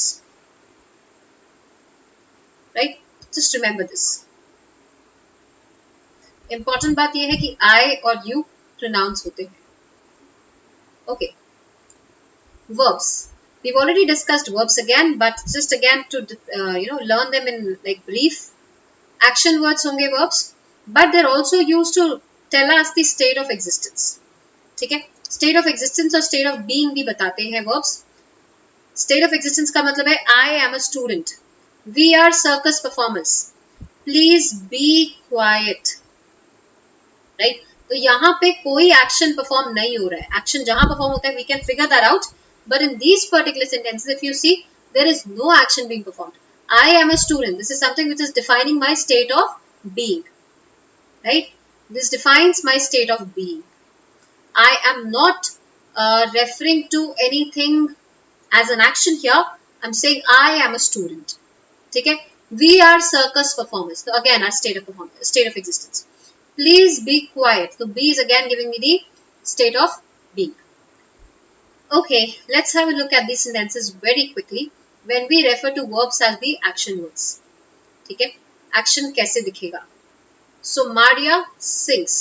right? Just remember this. Important बात यह है कि आई और यू प्रोनाउंस होते हैं. Okay, verbs. We've already discussed verbs again, but just again to learn them in like brief. Action words होंगे verbs, but they're also used to tell us the state of existence. ठीक है, state of existence और state of being भी बताते हैं verbs. State of existence का मतलब है I am a student. We are circus performers. Please be quiet. Right? तो यहाँ पे कोई action perform नहीं हो रहा है. Action जहाँ perform होता है, we can figure that out. But in these particular sentences, if you see, there is no action being performed. I am a student. This is something which is defining my state of being. Right? This defines my state of being. I am not referring to anything as an action here. I'm saying I am a student. Okay? We are circus performers. So again, our state of performance, state of existence. Please be quiet. So be is again giving me the state of being. Okay, let's have a look at these sentences very quickly when we refer to verbs as the action words. ठीक है, action कैसे दिखेगा? So Maria sings.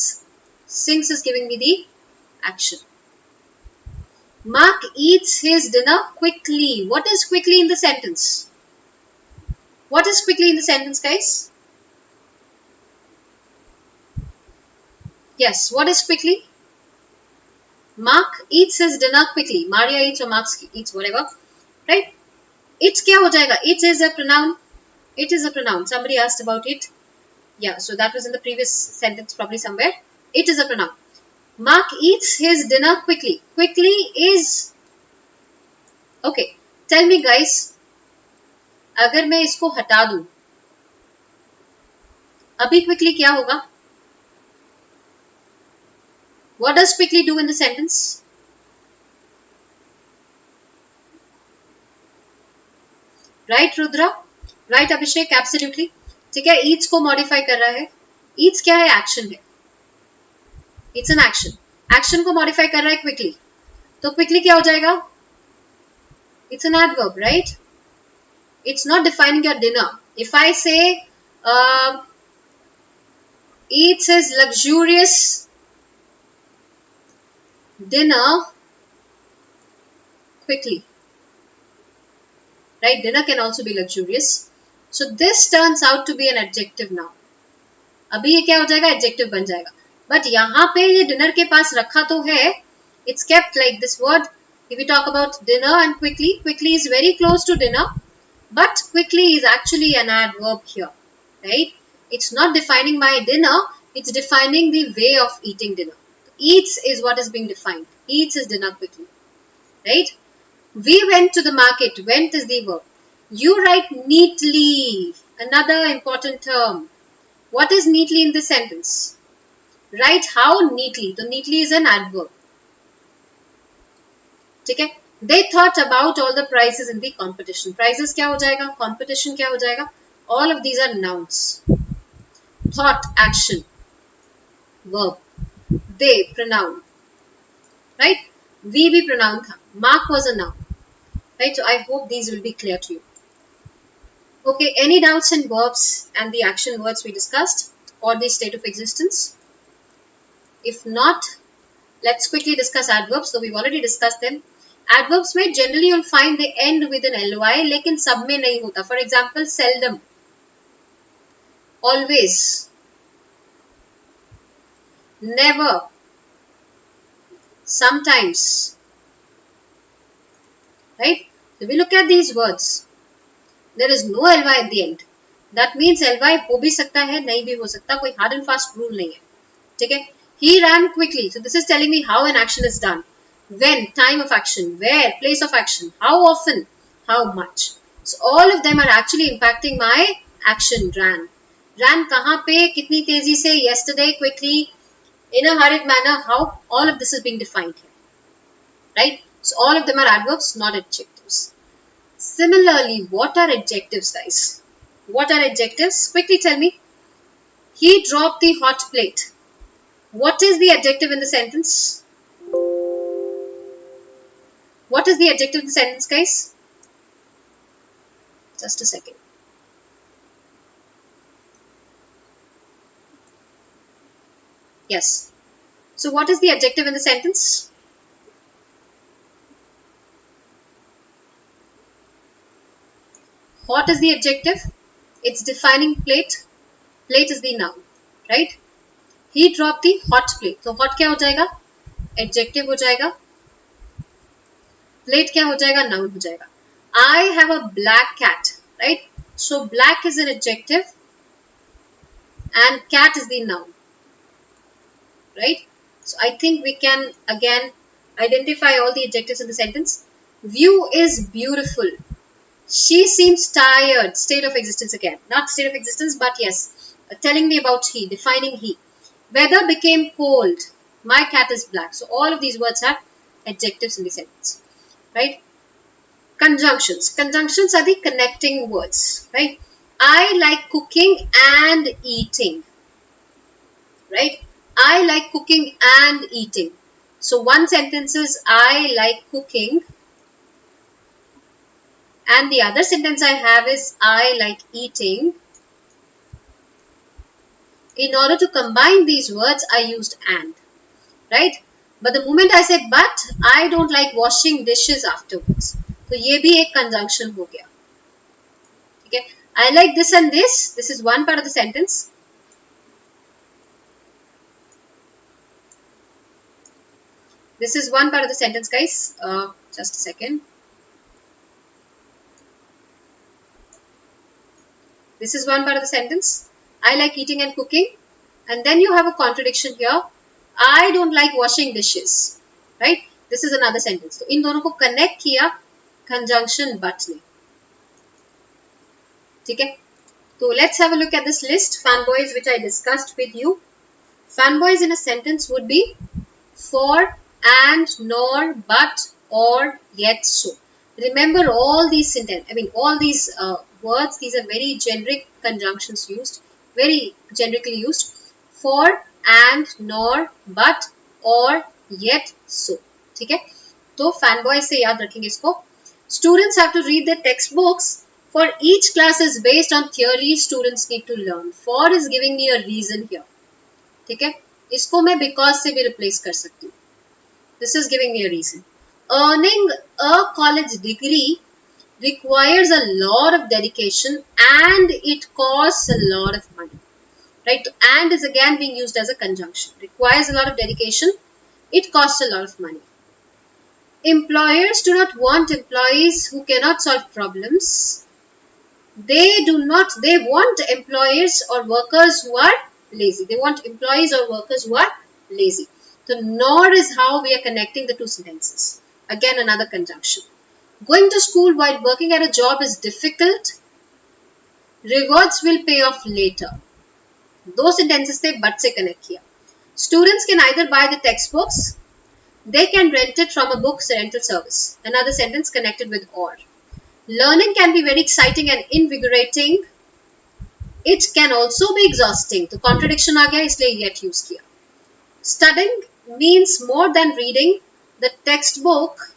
Sings is giving me the action. Mark eats his dinner quickly. What is quickly in the sentence? What is quickly in the sentence, guys? Yes, what is quickly? Mark eats his dinner quickly. Maria eats or Mark eats, whatever. Right? It's क्या हो जाएगा? It is a pronoun. It is a pronoun. Somebody asked about it. Yeah, so that was in the previous sentence probably somewhere. It is a pronoun. Mark eats his dinner quickly. Quickly is... Okay, tell me guys, अगर मैं इसको हटा दूं, अभी quickly क्या होगा? What does quickly do in the sentence? Right, Rudra? Right, Abhishek? Absolutely. ठीक है, eats को modify कर रहा है. Eats क्या है? Action है. It's an action. Action को modify कर रहा है quickly. तो quickly क्या हो जाएगा? It's an adverb, right? It's not defining your dinner. If I say eats his luxurious dinner quickly, right? Dinner can also be luxurious. So this turns out to be an adjective now. अभी ये क्या हो जाएगा? Adjective बन जाएगा. But यहाँ पे ये dinner के पास रखा तो है. It's kept like this word. If we talk about dinner and quickly, quickly is very close to dinner, but quickly is actually an adverb here, right? It's not defining my dinner. It's defining the way of eating dinner. Eats is what is being defined. Eats is dinner quickly, right? We went to the market. Went is the verb. You write neatly. Another important term. What is neatly in this sentence? Write how neatly. The neatly is an adverb. ठीक है? They thought about all the prizes in the competition. Prizes क्या हो जाएगा? Competition क्या हो जाएगा? All of these are nouns. Thought, action. Verb. They, pronoun. Right? We भी pronoun था. Mark was a noun. Right? So I hope these will be clear to you. Okay, any doubts in verbs and the action words we discussed or the state of existence? If not, let's quickly discuss adverbs. So we've already discussed them. Adverbs में generally you'll find they end with an ly, लेकिन सब में नहीं होता. For example, seldom, always, never, sometimes. Right? So we look at these words. There is no ly at the end. That means ly हो भी सकता है, नहीं भी हो सकता. कोई hard and fast rule नहीं है. ठीक है? He ran quickly. So this is telling me how an action is done. When, time of action, where, place of action, how often, how much. So all of them are actually impacting my action. Ran. Ran कहाँ पे, कितनी तेजी से, yesterday, quickly, in a hurried manner, how, all of this is being defined here. Right? So all of them are adverbs, not adjectives. Similarly, what are adjectives, guys? What are adjectives? Quickly tell me. He dropped the hot plate. What is the adjective in the sentence? What is the adjective in the sentence, guys? Just a second. Yes. So what is the adjective in the sentence? Hot is the adjective. It's defining plate. Plate is the noun, right? He dropped the hot plate. So hot क्या हो जाएगा? Adjective हो जाएगा. Plate क्या हो जाएगा? Noun हो जाएगा. I have a black cat, right? So black is an adjective and cat is the noun, right? So I think we can again identify all the adjectives in the sentence. View is beautiful. She seems tired. State of existence again. Not state of existence, but yes, telling me about he, defining he. Weather became cold. My cat is black. So all of these words are adjectives in the sentence, right? Conjunctions. Conjunctions are the connecting words, right? I like cooking and eating, right? I like cooking and eating. So one sentence is I like cooking, and the other sentence I have is I like eating. In order to combine these words, I used and, right? But the moment I said but, I don't like washing dishes afterwards. तो ये भी एक conjunction हो गया. ठीक है? I like this and this. This is one part of the sentence. This is one part of the sentence, guys. Just a second. This is one part of the sentence. I like eating and cooking. And then you have a contradiction here. I don't like washing dishes. Right? This is another sentence. तो इन दोनों को connect किया conjunction but ने. ठीक है. So let's have a look at this list. Fanboys, which I discussed with you. Fanboys in a sentence would be for, and, nor, but, or, yet, so. Remember all these all these words. These are very generic conjunctions used, very generically used. For, and, nor, but, or, yet, so. ठीक है. तो fanboys से याद रखेंगे इसको. Students have to read their textbooks. For each class is based on theory students need to learn. For is giving me a reason here. ठीक है. इसको मैं because से भी replace कर सकती हूँ. This is giving me a reason. Earning a college degree requires a lot of dedication and it costs a lot of money. Right? And is again being used as a conjunction. Requires a lot of dedication. It costs a lot of money. Employers do not want employees who cannot solve problems. They want employers or workers who are lazy. They want employees or workers who are lazy. So nor is how we are connecting the two sentences. Again, another conjunction. Going to school while working at a job is difficult. Rewards will pay off later. दो sentences थे but से connect किया. Students can either buy the textbooks. They can rent it from a books rental service. Another sentence connected with or. Learning can be very exciting and invigorating. It can also be exhausting. तो contradiction आ गया इसलिए yet use किया. Studying means more than reading the textbook.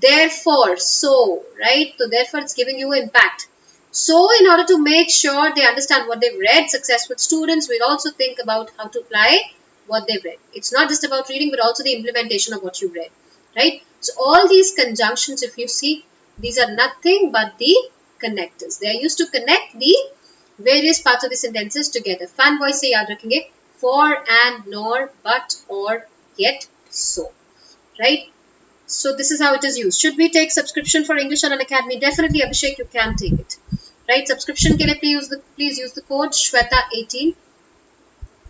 Therefore, so, right? So therefore it's giving you impact. So in order to make sure they understand what they've read, successful students will also think about how to apply what they've read. It's not just about reading but also the implementation of what you read, right? So all these conjunctions, if you see, these are nothing but the connectors. They are used to connect the various parts of the sentences together. Fanboy से याद रखेंगे for, and, nor, but, or, yet, so. Right? So this is how it is used. Should we take subscription for English on Unacademy? Definitely, Abhishek, you can take it. Right? Subscription के लिए please use the code Shweta18.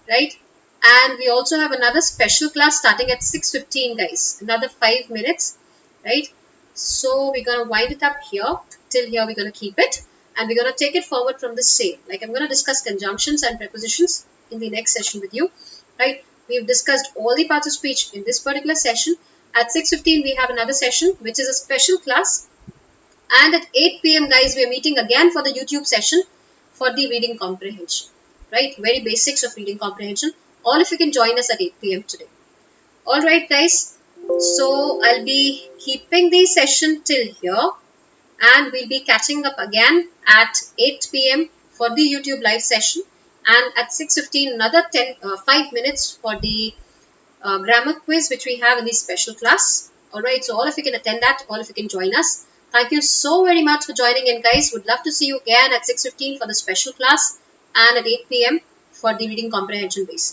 Right? And we also have another special class starting at 6:15, guys. Another 5 minutes. Right? So we're going to wind it up here. Till here we're going to keep it. And we're going to take it forward from the same. Like I'm going to discuss conjunctions and prepositions in the next session with you. Right? We've discussed all the parts of speech in this particular session. At 6:15 we have another session which is a special class. And at 8 p.m. guys we are meeting again for the YouTube session for the reading comprehension. Right? Very basics of reading comprehension. All if you can join us at 8 p.m. today. Alright guys. So I'll be keeping the session till here. And we'll be catching up again at 8 p.m. for the YouTube live session. And at 6:15 another 5 minutes for the grammar quiz which we have in the special class. Alright, so all of you can attend that, all of you can join us. Thank you so very much for joining in guys. Would love to see you again at 6:15 for the special class and at 8 p.m. for the reading comprehension basics.